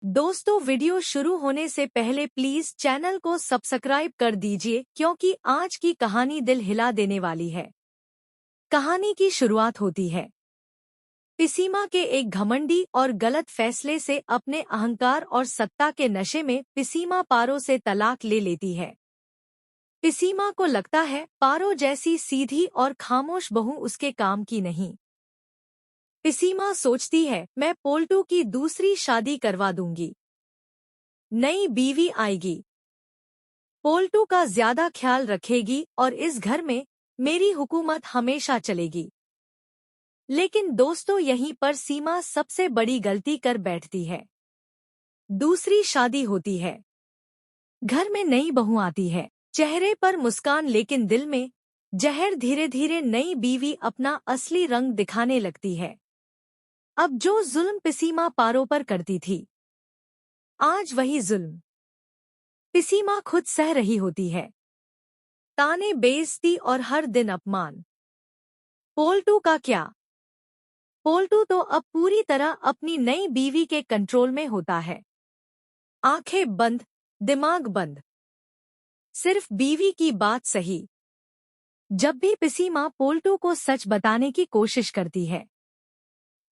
दोस्तों, वीडियो शुरू होने से पहले प्लीज चैनल को सब्सक्राइब कर दीजिए क्योंकि आज की कहानी दिल हिला देने वाली है। कहानी की शुरुआत होती है पिसीमा के एक घमंडी और गलत फैसले से। अपने अहंकार और सत्ता के नशे में पिसीमा पारो से तलाक ले लेती है। पिसीमा को लगता है पारो जैसी सीधी और खामोश बहू उसके काम की नहीं। पिसीमा सोचती है मैं पोल्टू की दूसरी शादी करवा दूंगी, नई बीवी आएगी, पोल्टू का ज्यादा ख्याल रखेगी और इस घर में मेरी हुकूमत हमेशा चलेगी। लेकिन दोस्तों, यहीं पर सीमा सबसे बड़ी गलती कर बैठती है। दूसरी शादी होती है, घर में नई बहू आती है, चेहरे पर मुस्कान लेकिन दिल में जहर। धीरे धीरे नई बीवी अपना असली रंग दिखाने लगती है। अब जो जुल्म पिसीमा पारो पर करती थी, आज वही जुल्म पिसीमा खुद सह रही होती है। ताने, बेइज्जती और हर दिन अपमान। पोल्टू का क्या? पोल्टू तो अब पूरी तरह अपनी नई बीवी के कंट्रोल में होता है। आंखें बंद, दिमाग बंद, सिर्फ बीवी की बात सही। जब भी पिसीमा पोल्टू को सच बताने की कोशिश करती है,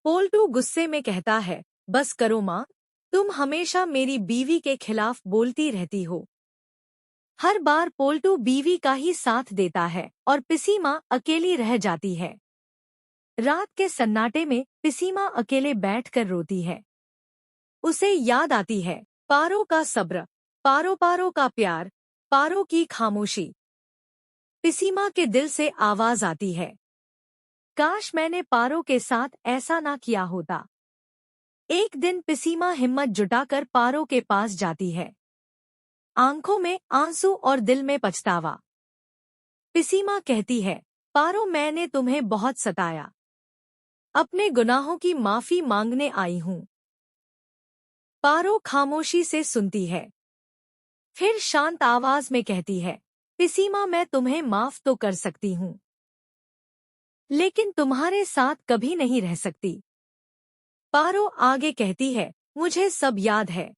पोल्टू गुस्से में कहता है, बस करो माँ, तुम हमेशा मेरी बीवी के खिलाफ बोलती रहती हो। हर बार पोल्टू बीवी का ही साथ देता है और पिसीमा अकेली रह जाती है। रात के सन्नाटे में पिसीमा अकेले बैठकर रोती है। उसे याद आती है पारो का सब्र, पारो पारो का प्यार, पारो की खामोशी। पिसीमा के दिल से आवाज आती है, काश मैंने पारो के साथ ऐसा ना किया होता। एक दिन पिसीमा हिम्मत जुटाकर पारो के पास जाती है, आंखों में आंसू और दिल में पछतावा। पिसीमा कहती है, पारो, मैंने तुम्हें बहुत सताया, अपने गुनाहों की माफी मांगने आई हूँ। पारो खामोशी से सुनती है, फिर शांत आवाज में कहती है, पिसीमा, मैं तुम्हें माफ तो कर सकती हूँ, लेकिन तुम्हारे साथ कभी नहीं रह सकती। पारो आगे कहती है, मुझे सब याद है,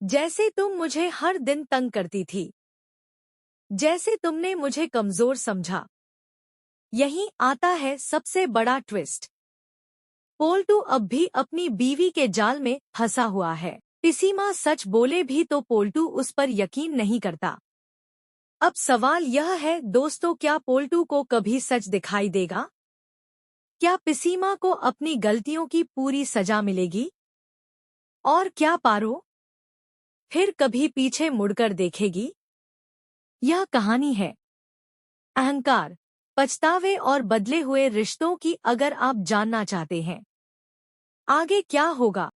जैसे तुम मुझे हर दिन तंग करती थी, जैसे तुमने मुझे कमजोर समझा। यहीं आता है सबसे बड़ा ट्विस्ट। पोल्टू अब भी अपनी बीवी के जाल में फंसा हुआ है। पिसीमा सच बोले भी तो पोल्टू उस पर यकीन नहीं करता। अब सवाल यह है दोस्तों, क्या पोल्टू को कभी सच दिखाई देगा? क्या पिसीमा को अपनी गलतियों की पूरी सजा मिलेगी? और क्या पारो फिर कभी पीछे मुड़कर देखेगी? यह कहानी है अहंकार, पछतावे और बदले हुए रिश्तों की। अगर आप जानना चाहते हैं आगे क्या होगा